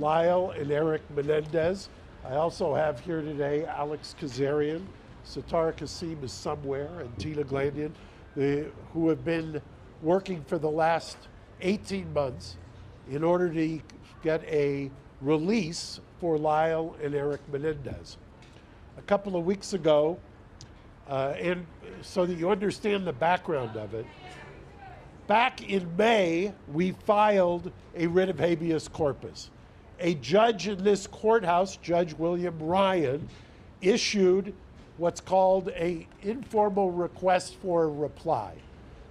Lyle and Eric Menendez. I also have here today Alex Kazarian, Satara Kasim is somewhere, and Tina Glandian, who have been working for the last 18 months in order to get a release for Lyle and Eric Menendez. A couple of weeks ago, and so that you understand the background of it, back in May, we filed a writ of habeas corpus. A judge in this courthouse, Judge William Ryan, issued what's called an informal request for a reply.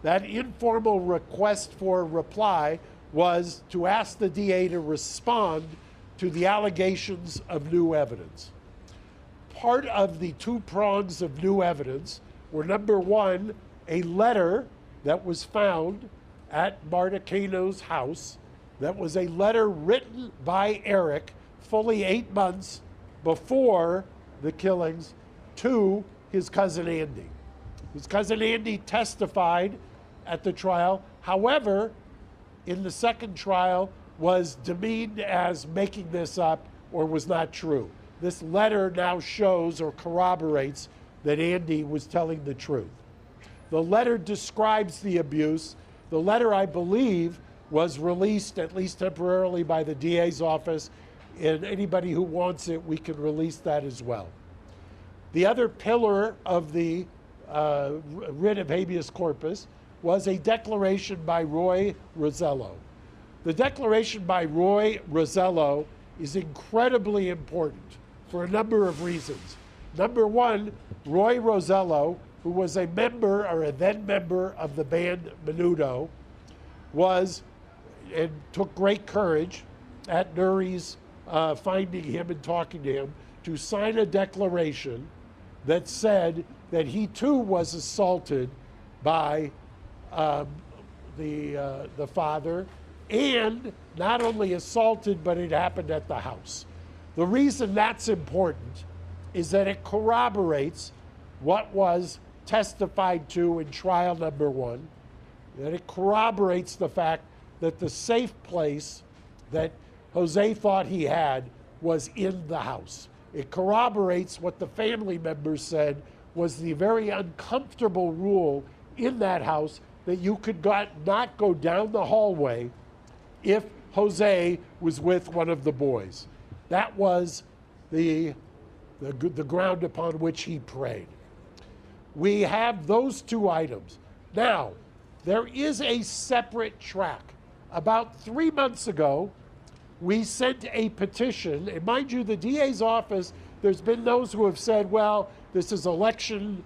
That informal request for a reply was to ask the DA to respond to the allegations of new evidence. Part of the two prongs of new evidence were, number one, a letter that was found at Marta Cano's house that was a letter written by Eric fully 8 months before the killings to his cousin Andy. His cousin Andy testified at the trial. However, in the second trial was demeaned as making this up or was not true. This letter now shows or corroborates that Andy was telling the truth. The letter describes the abuse. The letter, I believe, was released, at least temporarily, by the DA's office, and anybody who wants it, we can release that as well. The other pillar of the writ of habeas corpus was a declaration by Roy Rosello. The declaration by Roy Rosello is incredibly important for a number of reasons. Number one, Roy Rosello, who was a member or a then member of the band Menudo, was and took great courage at Nuri's finding him and talking to him to sign a declaration that said that he too was assaulted by the father, and not only assaulted, but it happened at the house. The reason that's important is that it corroborates what was testified to in trial number one, that it corroborates the fact that the safe place that Jose thought he had was in the house. It corroborates what the family members said was the very uncomfortable rule in that house, that you could not go down the hallway if Jose was with one of the boys. That was the ground upon which he prayed. We have those two items. Now, there is a separate track. About 3 months ago, we sent a petition, and mind you, the DA's office, there's been those who have said, well, this is election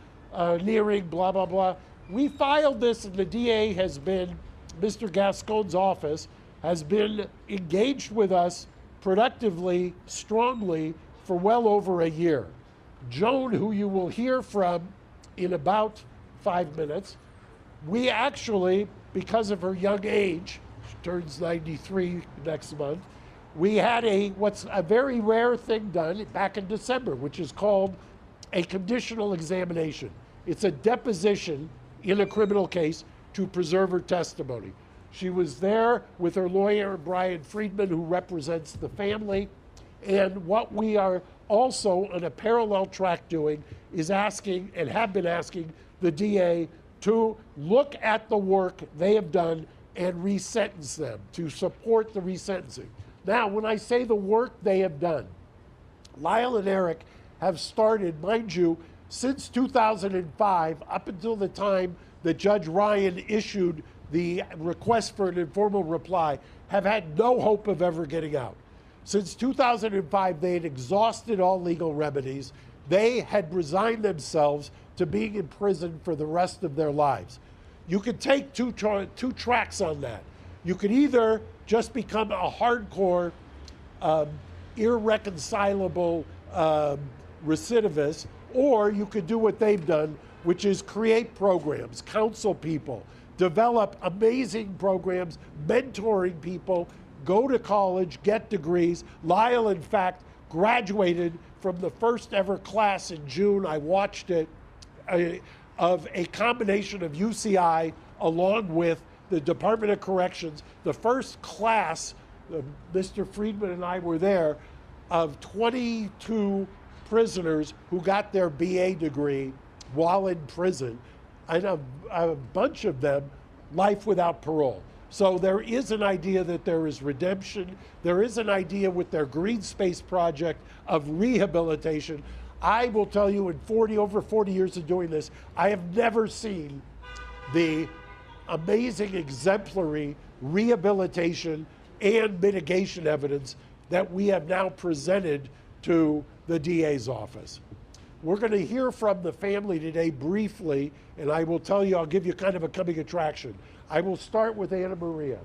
nearing, blah, blah, blah. We filed this, and the DA has been, Mr. Gascon's office, has been engaged with us productively, strongly, for well over a year. Joan, who you will hear from in about 5 minutes, we actually, because of her young age, she turns 93 next month, we had what's a very rare thing done back in December, which is called a conditional examination. It's a deposition in a criminal case to preserve her testimony. She was there with her lawyer, Brian Friedman, who represents the family. And what we are also on a parallel track doing is asking, and have been asking, the DA to look at the work they have done and resentence them, to support the resentencing. Now, when I say the work they have done, Lyle and Eric have started, mind you, since 2005, up until the time that Judge Ryan issued the request for an informal reply, have had no hope of ever getting out. Since 2005, they had exhausted all legal remedies. They had resigned themselves to being in prison for the rest of their lives. You could take two tracks on that. You could either just become a hardcore, irreconcilable recidivist, or you could do what they've done, which is create programs, counsel people, develop amazing programs, mentoring people, go to college, get degrees. Lyle, in fact, graduated from the first ever class in June. I watched it, of a combination of UCI along with the Department of Corrections. The first class Mr. Friedman and I were there, of 22 prisoners who got their BA degree while in prison, and a bunch of them life without parole. So there is an idea that there is redemption. There is an idea with their green space project of rehabilitation. I will tell you, in over 40 years of doing this, I have never seen the amazing exemplary rehabilitation and mitigation evidence that we have now presented to the DA's office. We're going to hear from the family today briefly, and I will tell you, I'll give you kind of a coming attraction. I will start with Anna Maria.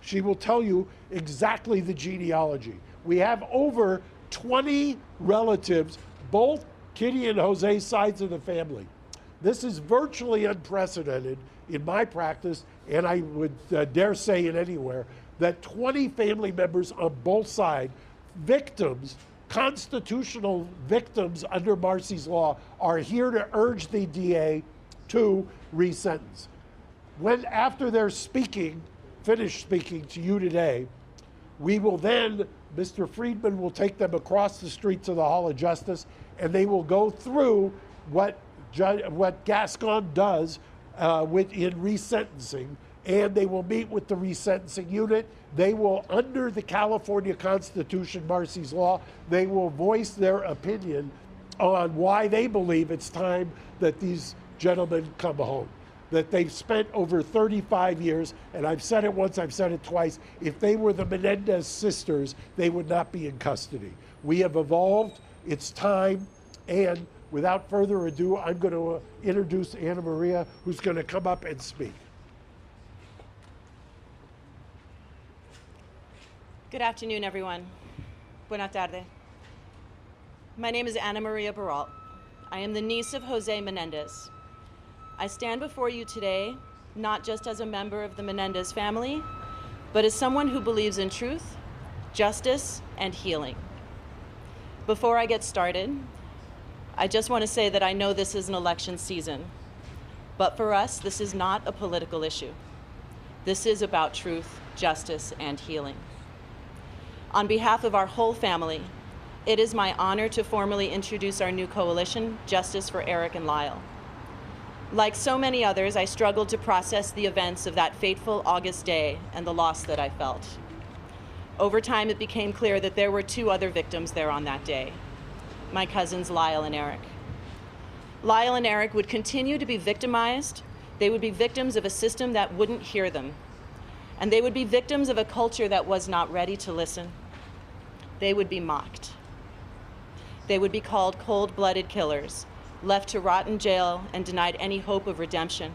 She will tell you exactly the genealogy. We have over 20 relatives, both Kitty and Jose's sides of the family. This is virtually unprecedented in my practice, and I would dare say in anywhere, that 20 family members on both sides, victims, constitutional victims under Marsy's law, are here to urge the DA to resentence. When, after they're finished speaking to you today, we will then, Mr. Friedman will take them across the street to the Hall of Justice, and they will go through what Gascon does in resentencing, and they will meet with the resentencing unit. They will, under the California Constitution, Marsy's law, they will voice their opinion on why they believe it's time that these gentlemen come home. That they've spent over 35 years, and I've said it once, I've said it twice, if they were the Menendez sisters, they would not be in custody. We have evolved, it's time, and without further ado, I'm going to introduce Anna Maria, who's going to come up and speak. Good afternoon, everyone. Buenas tardes. My name is Anna Maria Baralt. I am the niece of Jose Menendez. I stand before you today not just as a member of the Menendez family, but as someone who believes in truth, justice, and healing. Before I get started, I just want to say that I know this is an election season, but for us, this is not a political issue. This is about truth, justice, and healing. On behalf of our whole family, it is my honor to formally introduce our new coalition, Justice for Eric and Lyle. Like so many others, I struggled to process the events of that fateful August day and the loss that I felt. Over time, it became clear that there were two other victims there on that day, my cousins Lyle and Eric. Lyle and Eric would continue to be victimized. They would be victims of a system that wouldn't hear them. And they would be victims of a culture that was not ready to listen. They would be mocked. They would be called cold-blooded killers, left to rot in jail and denied any hope of redemption.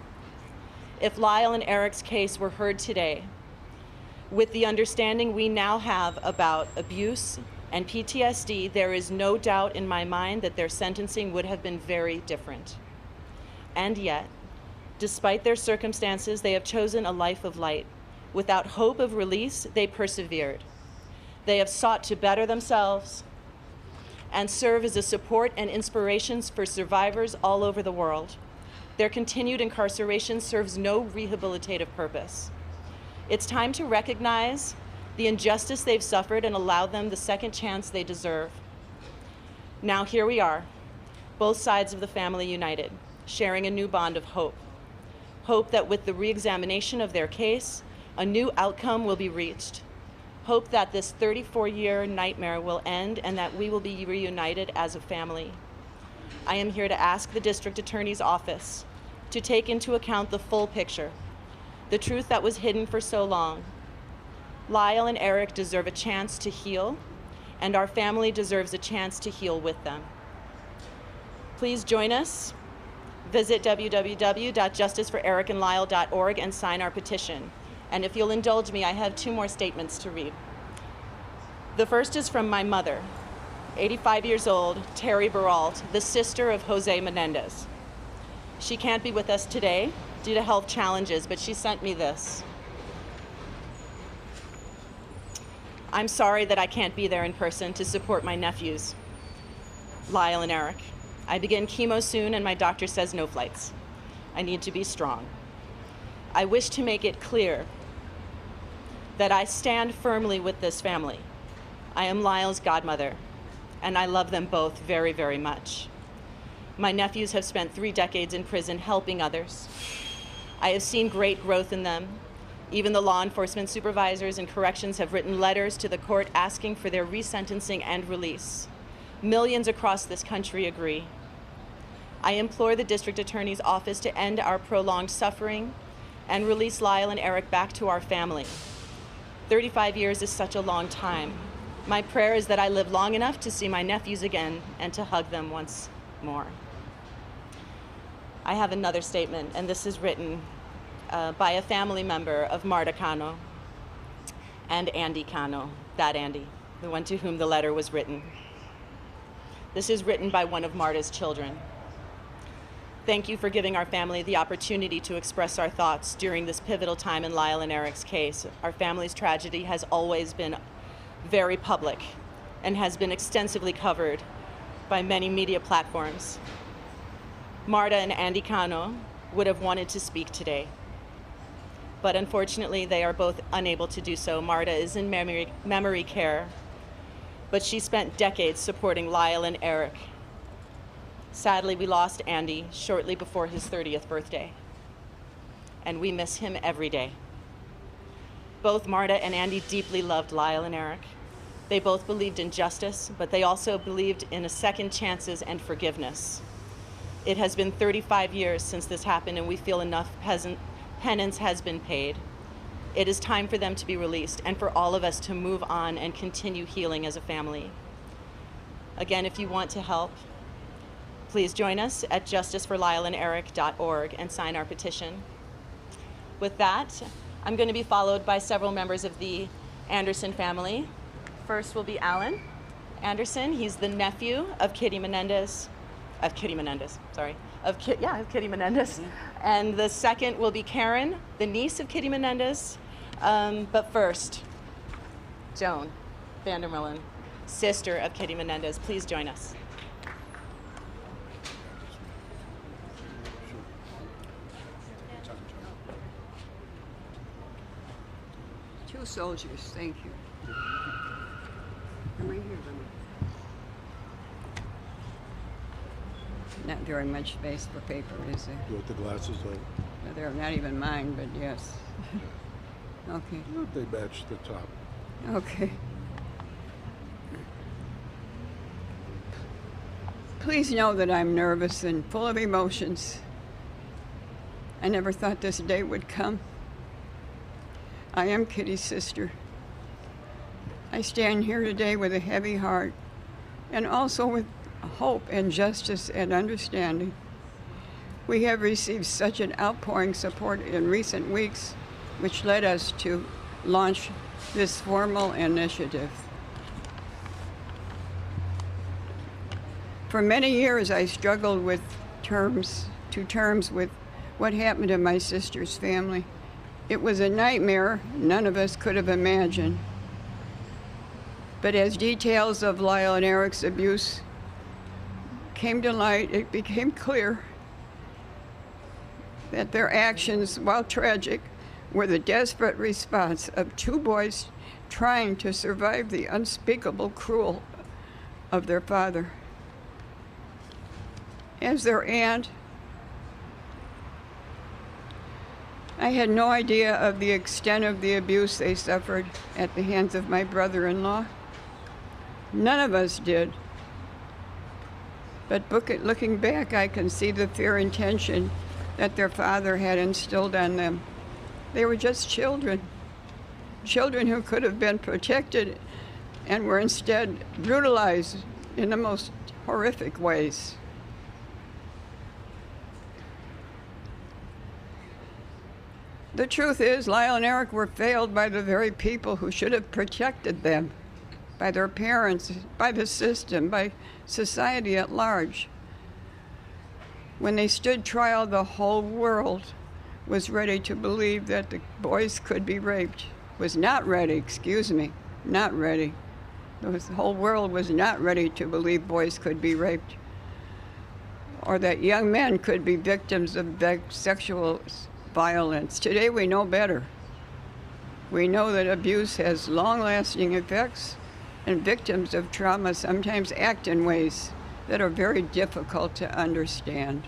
If Lyle and Eric's case were heard today, with the understanding we now have about abuse and PTSD, there is no doubt in my mind that their sentencing would have been very different. And yet, despite their circumstances, they have chosen a life of light. Without hope of release, they persevered. They have sought to better themselves and serve as a support and inspiration for survivors all over the world. Their continued incarceration serves no rehabilitative purpose. It's time to recognize the injustice they've suffered and allow them the second chance they deserve. Now here we are, both sides of the family united, sharing a new bond of hope. Hope that with the re-examination of their case, a new outcome will be reached. Hope that this 34-year nightmare will end and that we will be reunited as a family. I am here to ask the District Attorney's Office to take into account the full picture, the truth that was hidden for so long. Lyle and Eric deserve a chance to heal, and our family deserves a chance to heal with them. Please join us. Visit www.justiceforericandlyle.org and sign our petition. And if you'll indulge me, I have two more statements to read. The first is from my mother, 85 years old, Terry Baralt, the sister of Jose Menendez. She can't be with us today due to health challenges, but she sent me this. I'm sorry that I can't be there in person to support my nephews, Lyle and Eric. I begin chemo soon and my doctor says no flights. I need to be strong. I wish to make it clear that I stand firmly with this family. I am Lyle's godmother, and I love them both very, very much. My nephews have spent 3 decades in prison helping others. I have seen great growth in them. Even the law enforcement supervisors and corrections have written letters to the court asking for their resentencing and release. Millions across this country agree. I implore the district attorney's office to end our prolonged suffering and release Lyle and Eric back to our family. 35 years is such a long time. My prayer is that I live long enough to see my nephews again and to hug them once more. I have another statement, and this is written by a family member of Marta Cano and Andy Cano, that Andy, the one to whom the letter was written. This is written by one of Marta's children. Thank you for giving our family the opportunity to express our thoughts during this pivotal time in Lyle and Eric's case. Our family's tragedy has always been very public and has been extensively covered by many media platforms. Marta and Andy Cano would have wanted to speak today, but unfortunately they are both unable to do so. Marta is in memory care, but she spent decades supporting Lyle and Eric. Sadly, we lost Andy shortly before his 30th birthday, and we miss him every day. Both Marta and Andy deeply loved Lyle and Eric. They both believed in justice, but they also believed in second chances and forgiveness. It has been 35 years since this happened, and we feel enough penance has been paid. It is time for them to be released and for all of us to move on and continue healing as a family. Again, if you want to help, please join us at justiceforlyleanderic.org and sign our petition. With that, I'm going to be followed by several members of the Anderson family. First will be Alan Anderson. He's the nephew of Kitty Menendez. Of Kitty Menendez. And the second will be Karen, the niece of Kitty Menendez. But first, Joan Vandermillen, sister of Kitty Menendez. Please join us. Two soldiers, thank you. Come right here, Lemon. Not very much space for paper, is there? You want the glasses on? No, they're not even mine, but yes. Okay. They match the top. Okay. Please know that I'm nervous and full of emotions. I never thought this day would come. I am Kitty's sister. I stand here today with a heavy heart and also with hope and justice and understanding. We have received such an outpouring support in recent weeks, which led us to launch this formal initiative. For many years, I struggled with terms with what happened to my sister's family. It was a nightmare none of us could have imagined. But as details of Lyle and Eric's abuse came to light, it became clear that their actions, while tragic, were the desperate response of 2 boys trying to survive the unspeakable cruelty of their father. As their aunt, I had no idea of the extent of the abuse they suffered at the hands of my brother-in-law. None of us did. But looking back, I can see the fear and tension that their father had instilled on them. They were just children who could have been protected and were instead brutalized in the most horrific ways. The truth is, Lyle and Eric were failed by the very people who should have protected them, by their parents, by the system, by society at large. When they stood trial, the whole world was ready to believe that the boys could be raped. Was not ready, not ready. The whole world was not ready to believe boys could be raped, or that young men could be victims of sexual violence. Today we know better. We know that abuse has long-lasting effects, and victims of trauma sometimes act in ways that are very difficult to understand.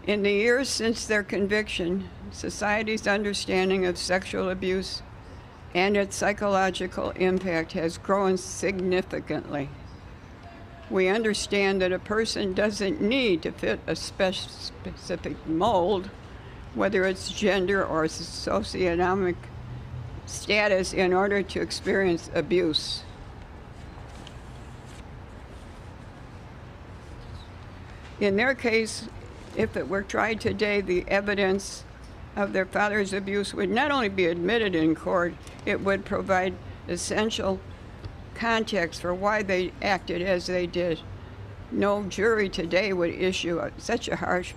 In the years since their conviction, society's understanding of sexual abuse and its psychological impact has grown significantly. We understand that a person doesn't need to fit a specific mold, whether it's gender or socioeconomic status, in order to experience abuse. In their case, if it were tried today, the evidence of their father's abuse would not only be admitted in court, it would provide essential context for why they acted as they did. No jury today would issue such a harsh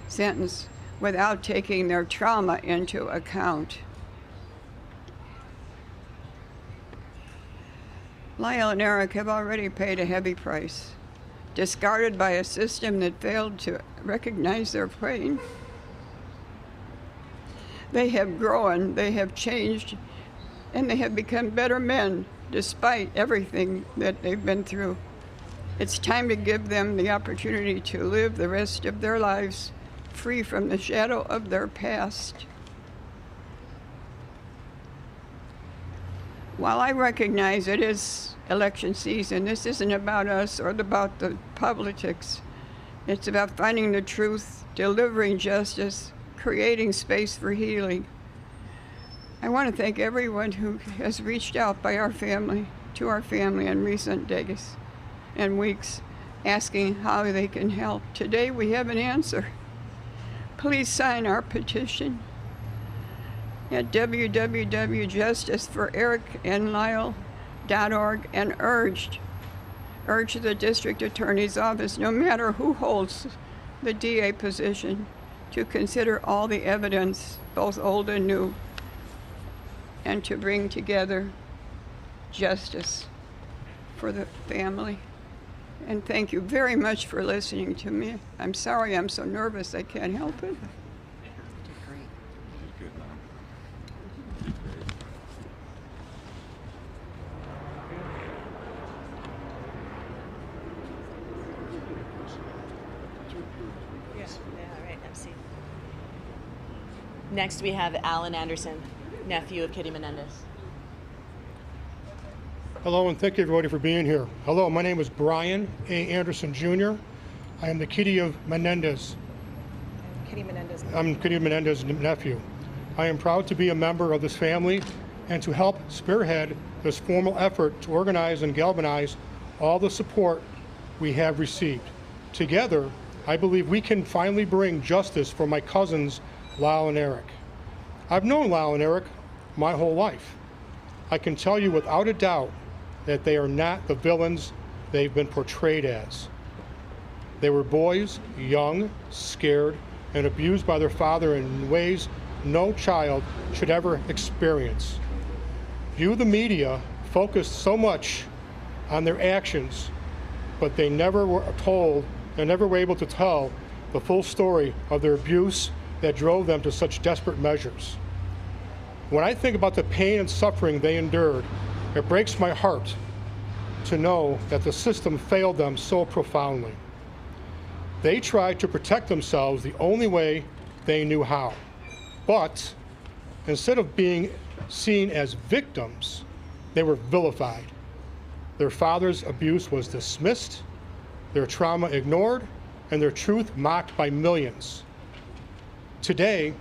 sentence without taking their trauma into account. Lyle and Eric have already paid a heavy price, discarded by a system that failed to recognize their pain. They have grown, they have changed, and they have become better men despite everything that they've been through. It's time to give them the opportunity to live the rest of their lives free from the shadow of their past. While I recognize it is election season, this isn't about us or about the politics. It's about finding the truth, delivering justice, creating space for healing. I want to thank everyone who has reached out to our family in recent days and weeks, asking how they can help. Today we have an answer. Please sign our petition at www.justiceforericandlyle.org and urge the district attorney's office, no matter who holds the DA position, to consider all the evidence, both old and new, and to bring together justice for the family. And thank you very much for listening to me. I'm sorry I'm so nervous, I can't help it. Next, we have Alan Anderson, nephew of Kitty Menendez. Hello, and thank you everybody for being here. Hello, my name is Brian A. Anderson Jr. I am the Kitty of Menendez. I'm Kitty Menendez's nephew. I am proud to be a member of this family and to help spearhead this formal effort to organize and galvanize all the support we have received. Together, I believe we can finally bring justice for my cousins, Lyle and Eric. I've known Lyle and Eric my whole life. I can tell you without a doubt that they are not the villains they've been portrayed as. They were boys, young, scared, and abused by their father in ways no child should ever experience. You, the media, focused so much on their actions, but they never were able to tell the full story of their abuse that drove them to such desperate measures. When I think about the pain and suffering they endured, it breaks my heart to know that the system failed them so profoundly. They tried to protect themselves the only way they knew how. But instead of being seen as victims, they were vilified. Their father's abuse was dismissed, their trauma ignored, and their truth mocked by millions. Today,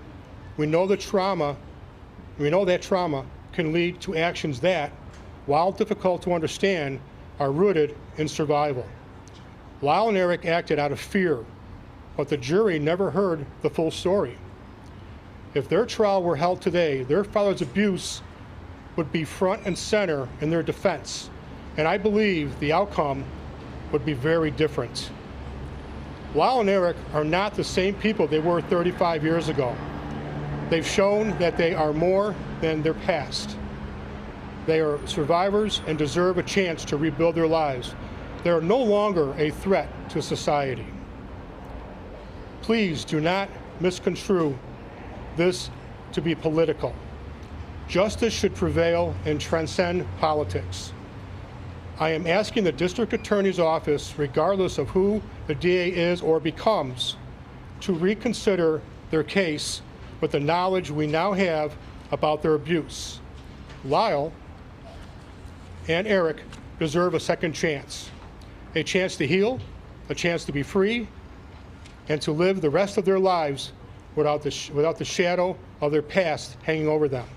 we know that trauma can lead to actions that, while difficult to understand, are rooted in survival. Lyle and Eric acted out of fear, but the jury never heard the full story. If their trial were held today, their father's abuse would be front and center in their defense, and I believe the outcome would be very different. Lyle and Eric are not the same people they were 35 years ago. They've shown that they are more than their past. They are survivors and deserve a chance to rebuild their lives. They are no longer a threat to society. please do not misconstrue this to be political. Justice should prevail and transcend politics. I am asking the District Attorney's Office, regardless of who the DA is or becomes, to reconsider their case with the knowledge we now have about their abuse. Lyle and Eric deserve a second chance to heal, a chance to be free, and to live the rest of their lives without the shadow of their past hanging over them.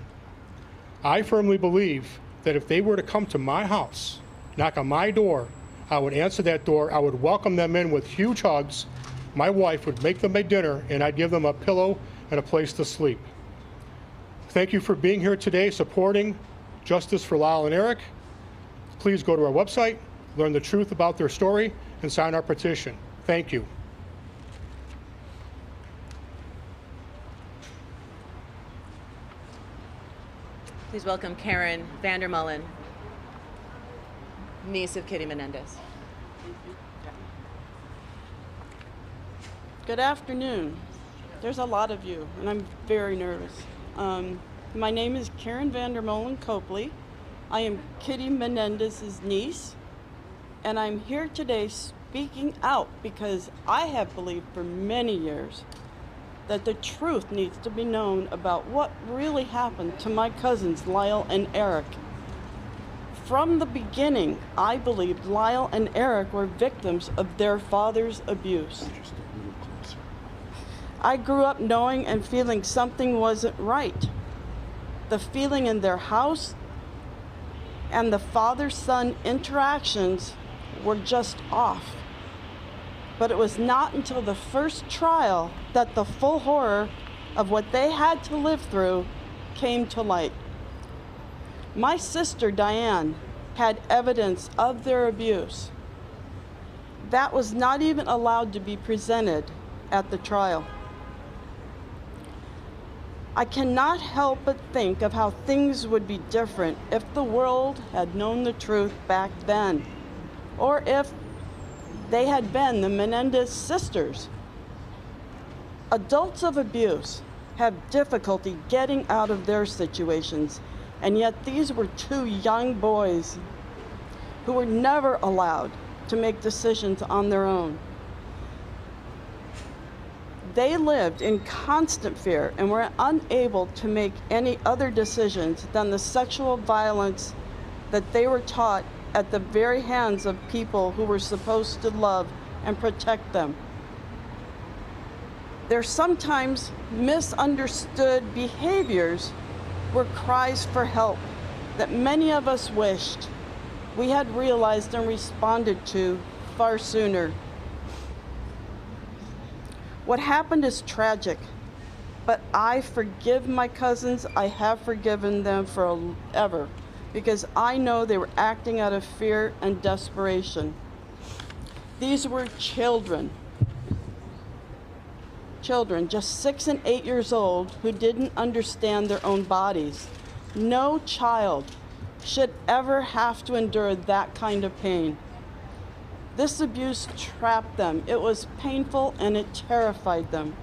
I firmly believe that if they were to come to my house, knock on my door, I would answer that door, I would welcome them in with huge hugs, my wife would make them a dinner, and I'd give them a pillow and a place to sleep. Thank you for being here today, supporting Justice for Lyle and Eric. Please go to our website, learn the truth about their story, and sign our petition. Thank you. Please welcome Karen Vandermullen, niece of Kitty Menendez. Good afternoon. There's a lot of you, and I'm very nervous. My name is Karen Vandermullen Copley. I am Kitty Menendez's niece, and I'm here today speaking out because I have believed for many years that the truth needs to be known about what really happened to my cousins Lyle and Eric. From the beginning, I believed Lyle and Eric were victims of their father's abuse. I grew up knowing and feeling something wasn't right. The feeling in their house and the father-son interactions were just off. But it was not until the first trial that the full horror of what they had to live through came to light. My sister Diane had evidence of their abuse. That was not even allowed to be presented at the trial. I cannot help but think of how things would be different if the world had known the truth back then, or if they had been the Menendez sisters. Adults of abuse have difficulty getting out of their situations, and yet these were two young boys who were never allowed to make decisions on their own. They lived in constant fear and were unable to make any other decisions than the sexual violence that they were taught at the very hands of people who were supposed to love and protect them. Their sometimes misunderstood behaviors were cries for help that many of us wished we had realized and responded to far sooner. What happened is tragic, but I forgive my cousins. I have forgiven them forever, because I know they were acting out of fear and desperation. These were children, just 6 and 8 years old, who didn't understand their own bodies. No child should ever have to endure that kind of pain. This abuse trapped them. It was painful and it terrified them.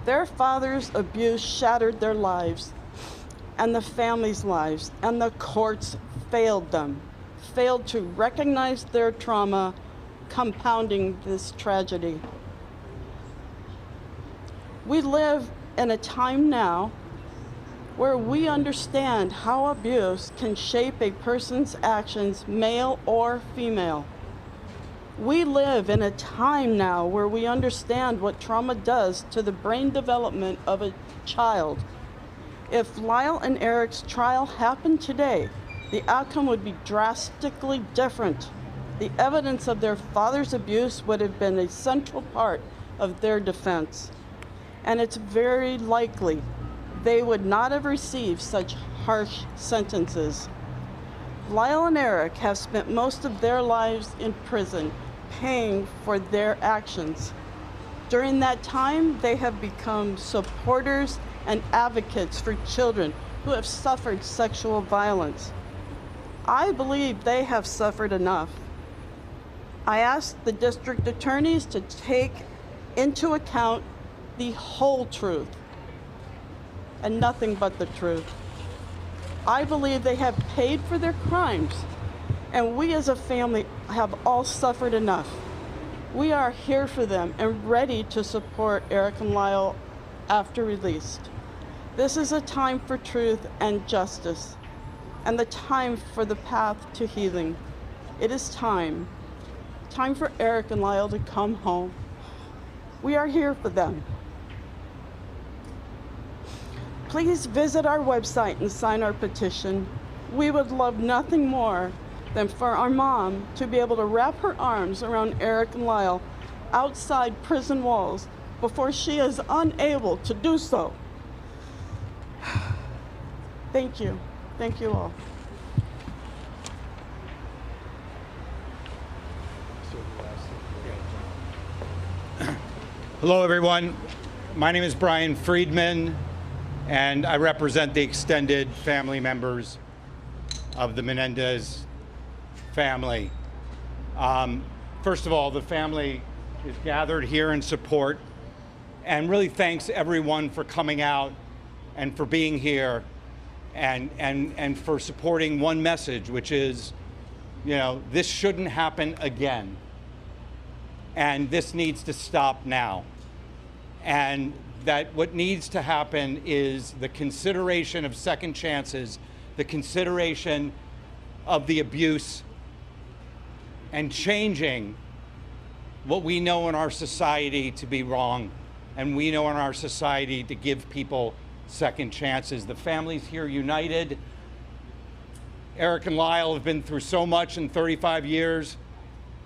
Their father's abuse shattered their lives and the family's lives, and the courts failed them, failed to recognize their trauma, compounding this tragedy. We live in a time now where we understand how abuse can shape a person's actions, male or female. We live in a time now where we understand what trauma does to the brain development of a child. If Lyle and Eric's trial happened today, the outcome would be drastically different. The evidence of their father's abuse would have been a central part of their defense. And it's very likely they would not have received such harsh sentences. Lyle and Eric have spent most of their lives in prison, paying for their actions. During that time, they have become supporters and advocates for children who have suffered sexual violence. I believe they have suffered enough. I ask the district attorneys to take into account the whole truth and nothing but the truth. I believe they have paid for their crimes, and we as a family have all suffered enough. We are here for them and ready to support Eric and Lyle after released. This is a time for truth and justice, and the time for the path to healing. It is time for Eric and Lyle to come home. We are here for them. Please visit our website and sign our petition. We would love nothing more than for our mom to be able to wrap her arms around Eric and Lyle outside prison walls before she is unable to do so. Thank you. Thank you all. Hello, everyone. My name is Brian Friedman, and I represent the extended family members of the Menendez family. First of all, the family is gathered here in support, and really thanks everyone for coming out and for being here and for supporting one message, which is, you know, this shouldn't happen again. And this needs to stop now. And that what needs to happen is the consideration of second chances, the consideration of the abuse, and changing what we know in our society to be wrong, and we know in our society to give people second chances. The family's here united. Eric and Lyle have been through so much in 35 years,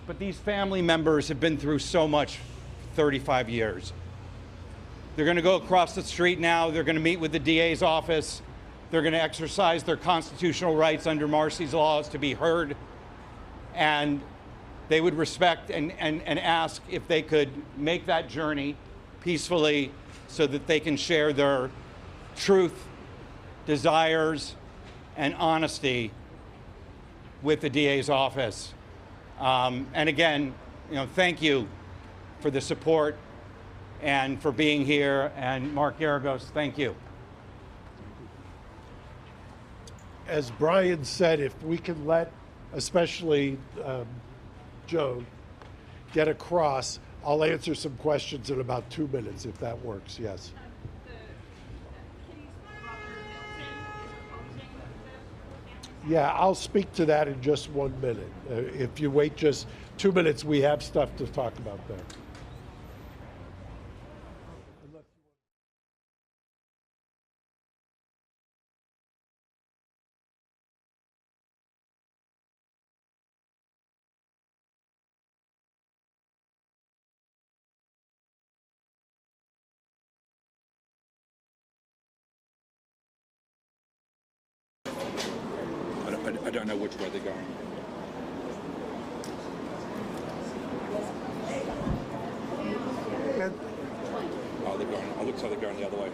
but these family members have been through so much for 35 years. They're going to go across the street now. They're going to meet with the DA's office. They're going to exercise their constitutional rights under Marcy's laws to be heard. And they would respect and ask if they could make that journey peacefully so that they can share their truth, desires, and honesty with the DA's office. And again, you know, thank you for the support and for being here. And Mark Garagos, thank you. As Brian said, if we can let, especially Joan, get across, I'll answer some questions in about 2 minutes, if that works. Yes. Yeah, I'll speak to that in just 1 minute. If you wait just 2 minutes, we have stuff to talk about there. I don't know which way they're going. Oh, they're going. It looks like they're going the other way.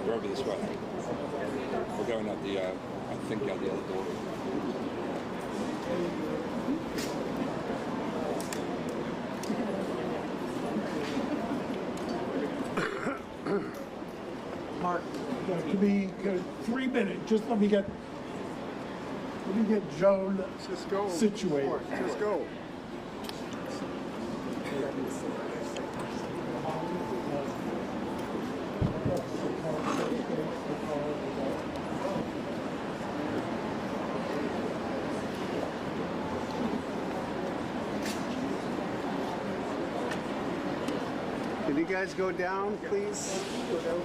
They're over this way. We're going out the, I think, out the other door. Mark, to be 3 minutes, just let me get Joan situated. Just go. Can you guys go down, please? Go down.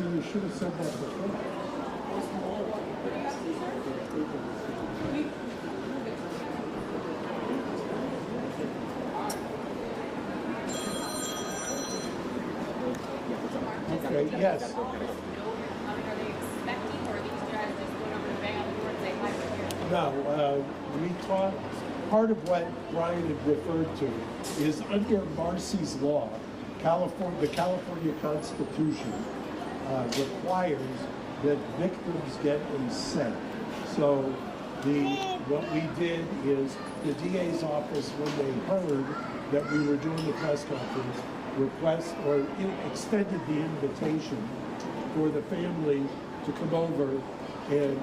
You should have said that before. Okay, yes. No, we talked, part of what Brian had referred to is under Marcy's law, the California Constitution requires that victims get a say. So what we did is the DA's office, when they heard that we were doing the press conference, extended the invitation for the family to come over and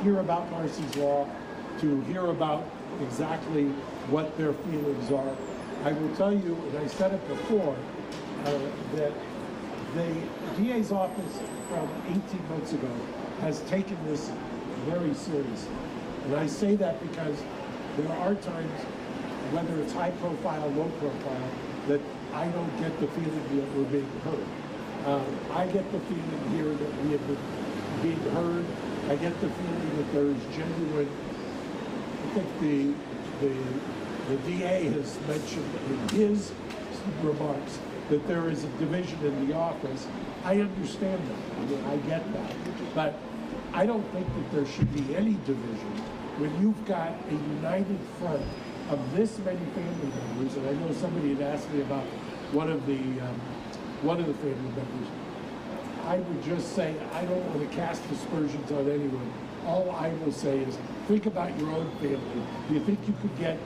hear about Marsy's Law, to hear about exactly what their feelings are. I will tell you, and I said it before, that the DA's office from 18 months ago has taken this very seriously. And I say that because there are times, whether it's high profile, low profile, that I don't get the feeling that we're being heard. I get the feeling here that we have been being heard. I get the feeling that there is genuine, I think the DA has mentioned in his remarks that there is a division in the office. I understand that. I mean, I get that. But I don't think that there should be any division when you've got a united front of this many family members. And I know somebody had asked me about one of the family members. I would just say I don't want to cast aspersions on anyone. All I will say is think about your own family. Do you think you could get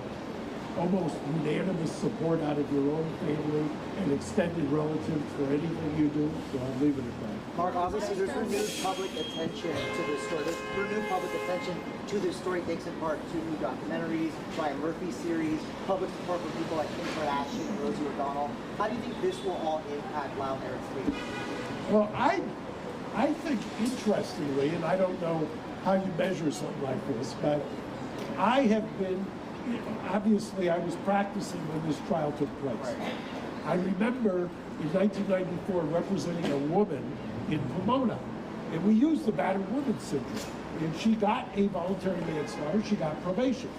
almost unanimous support out of your own family and extended relatives for anything you do? So I'll leave it at that. Mark, obviously there's renewed public attention to this story. There's renewed public attention to this story thanks in part to new documentaries, Ryan Murphy series, public support from people like Kim Kardashian and Rosie O'Donnell. How do you think this will all impact Lyle and Eric's case? Well, I think interestingly, and I don't know how you measure something like this, but I have been, obviously I was practicing when this trial took place. I remember in 1994 representing a woman in Pomona, and we used the battered woman syndrome, and she got a voluntary manslaughter, she got probation.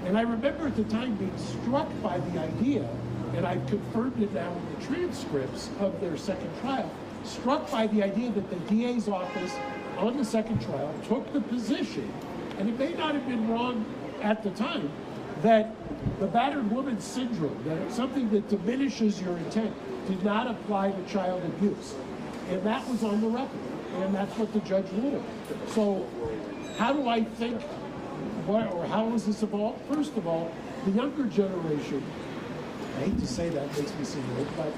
And I remember at the time being struck by the idea, and I've confirmed it now in the transcripts of their second trial, struck by the idea that the DA's office on the second trial took the position, and it may not have been wrong at the time, that the battered woman syndrome, that something that diminishes your intent, did not apply to child abuse. And that was on the record, and that's what the judge ruled. So how do I think, how has this evolved? First of all, the younger generation, I hate to say that, makes me seem old, but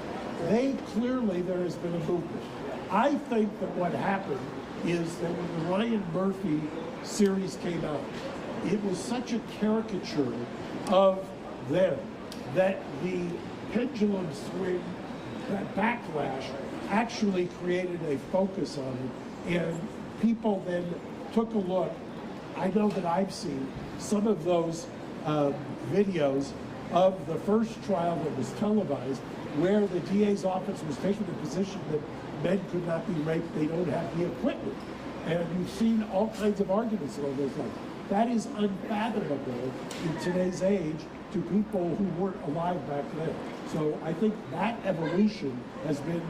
there has been a movement. I think that what happened is that when the Ryan Murphy series came out, it was such a caricature of them that the pendulum swing, that backlash, actually created a focus on it, and people then took a look. I know that I've seen some of those videos of the first trial that was televised, where the DA's office was taking the position that men could not be raped, they don't have the equipment. And you've seen all kinds of arguments along those lines. That is unfathomable in today's age to people who weren't alive back then. So I think that evolution has been,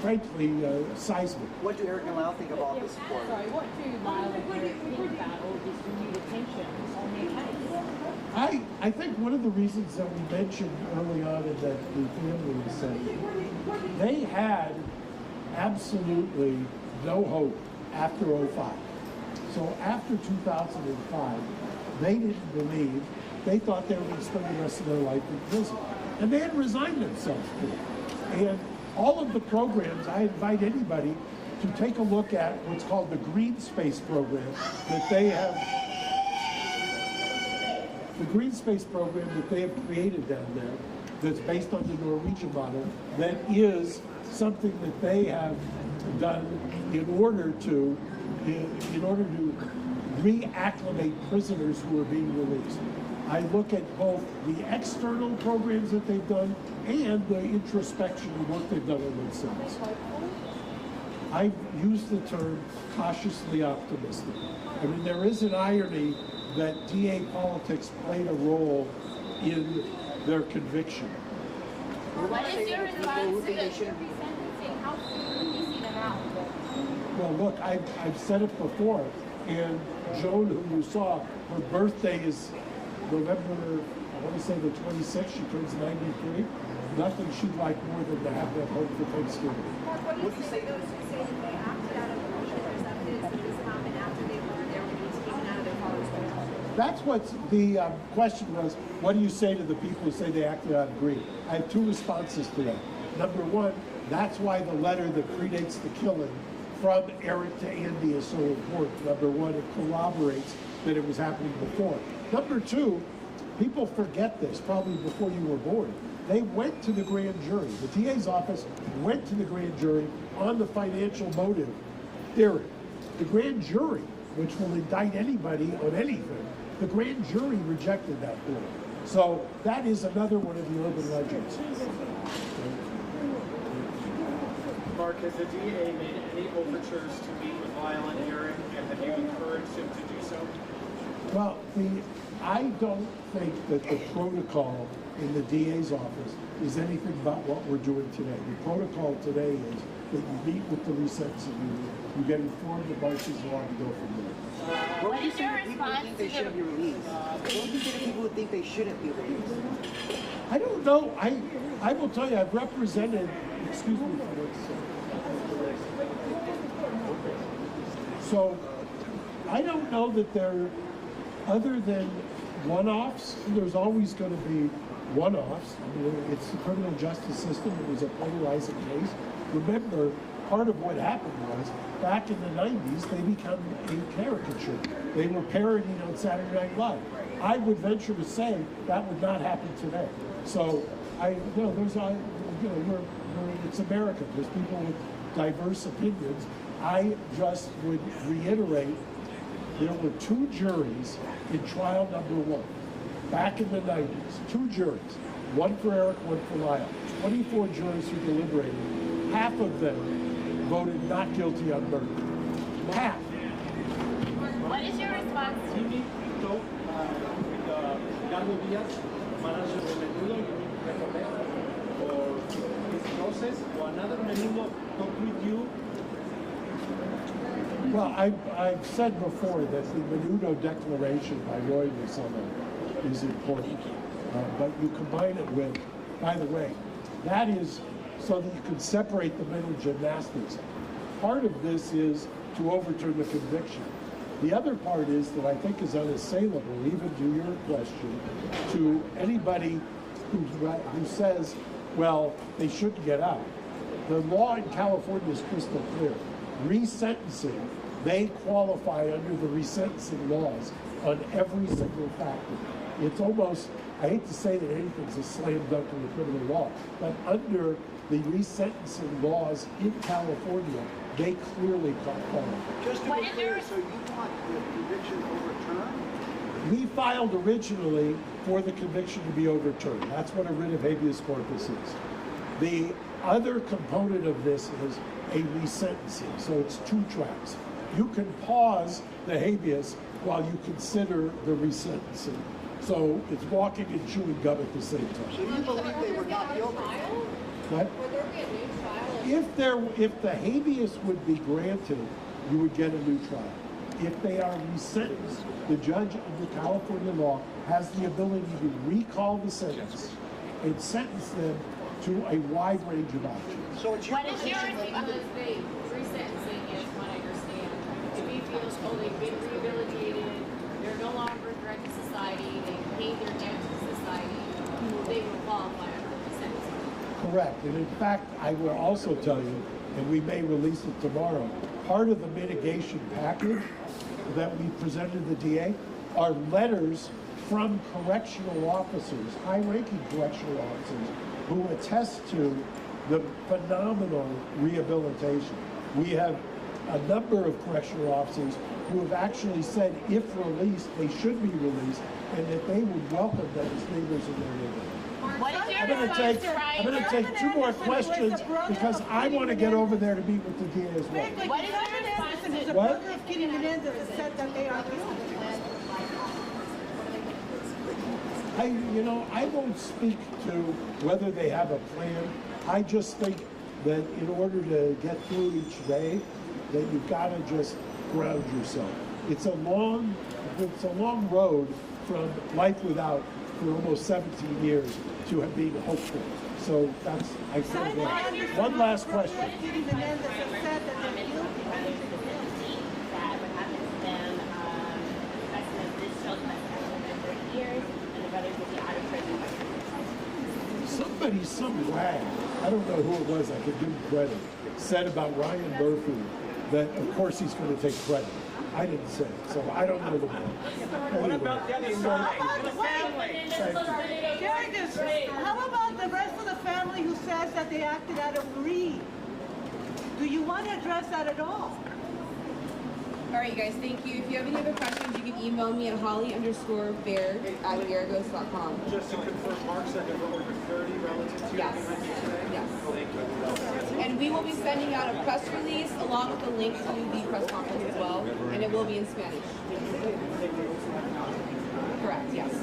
frankly, seismic. What do Eric and Lyle think about this story? Sorry, what do Lyle and Eric think about all this renewed attention on their case? I think one of the reasons that we mentioned early on in that the family was saying, they had absolutely no hope after 2005. So after 2005, they didn't believe, they thought they were going to spend the rest of their life in prison. And they had resigned themselves to it. And all of the programs, I invite anybody to take a look at what's called the Green Space program that they have, the Green Space program that they have created down there that's based on the Norwegian model, that is something that they have done in order to reacclimate prisoners who are being released. I look at both the external programs that they've done and the introspection and work they've done on themselves. I've used the term cautiously optimistic. I mean, there is an irony that DA politics played a role in their conviction. What is your advice to the resentencing? How soon do you see them out? Well, look, I've said it before, and Joan, who you saw, her birthday is November, I want to say the 26th, she turns 93. Nothing she'd like more than to have that home for Thanksgiving. What do you say to those who say that they acted out of emotion That's what the question was. What do you say to the people who say they acted out of greed? I have two responses to that. Number one, that's why the letter that predates the killing from Eric to Andy is so important. Number one, it corroborates that it was happening before. Number two, people forget this, probably before you were born. They went to the grand jury. The DA's office went to the grand jury on the financial motive theory. The grand jury, which will indict anybody on anything, the grand jury rejected that theory. So that is another one of the urban legends. Mark, has the DA made any overtures to meet with Lyle and Eric, and have you encouraged him to do so? Well, I don't think that the protocol in the DA's office is anything but what we're doing today. The protocol today is that you meet with the resentencing unit, you get informed of Marcy's law, and go from there. What would you say to people who think they shouldn't be released? What would you say to people who think they shouldn't be released? I don't know. I will tell you, I've represented, excuse me for one second. So I don't know that they're, other than one-offs, there's always going to be one-offs. I mean, it's the criminal justice system. It was a polarizing case. Remember, part of what happened was, back in the 90s, they became a caricature. They were parodying on Saturday Night Live. I would venture to say that would not happen today. So, it's America. There's people with diverse opinions. I just would reiterate, there were two juries in trial number one, back in the 90s. Two juries, one for Eric, one for Lyle. 24 jurors who deliberated. Half of them voted not guilty on murder. Half. What is your response? Jimmy talked with Carlos Diaz, manager of Menudo, you need to recommend for his process, or another Menudo talk with you. Well, I've said before that the Menudo declaration by Roy Rosella is important, but you combine it with, by the way, that is so that you can separate the mental gymnastics. Part of this is to overturn the conviction. The other part is that I think is unassailable, even to your question, to anybody who says, well, they shouldn't get out. The law in California is crystal clear. Resentencing, they qualify under the resentencing laws on every single factor. It's almost, I hate to say that anything's a slam dunk in the criminal law, but under the resentencing laws in California, they clearly qualify. Just to be clear, so you want the conviction overturned? We filed originally for the conviction to be overturned. That's what a writ of habeas corpus is. The other component of this is a resentencing, so it's two tracks. You can pause the habeas while you consider the resentencing. So it's walking and chewing gum at the same time. So you believe they were not guilty? What? Would there be a new trial? If the habeas would be granted, you would get a new trial. If they are resentenced, the judge under California law has the ability to recall the sentence and sentence them to a wide range of options. So it's your What is your position response? Resentencing is what I understand. If he feels, oh, they've been rehabilitated, they're no longer a threat to society, they paid their debt to society, they will qualify for resentencing. Correct. And in fact, I will also tell you, and we may release it tomorrow, part of the mitigation package that we presented the DA are letters from correctional officers, high-ranking correctional officers, who attest to the phenomenal rehabilitation. We have a number of correctional officers who have actually said if released, they should be released, and that they would welcome them as neighbors in their neighborhood. What is your I'm going to take two more questions because I want to get over there to meet with the DA as well. What is your response to What? of Kitty Menendez has said that they are guilty. I won't speak to whether they have a plan. I just think that in order to get through each day, that you've got to just ground yourself. It's a long road from life without for almost 17 years to being hopeful. So that's, I think that. One last question. Kitty Menendez has said that they're guilty. That would happen to them, as this children somebody, some wag, I don't know who it was, I could give him credit, said about Ryan Murphy that of course he's going to take credit. I didn't say it, so I don't know the man. What about the other side? The family? How about the rest of the family who says that they acted out of greed? Do you want to address that at all? All right, you guys, thank you. If you have any other questions, you can email me at holly_baird@garagos.com. Just to confirm, Mark said that over 30 relatives here Yes. behind you today? Yes. Thank you. And we will be sending out a press release along with a link to the press conference as well, and it will be in Spanish. Correct, yes.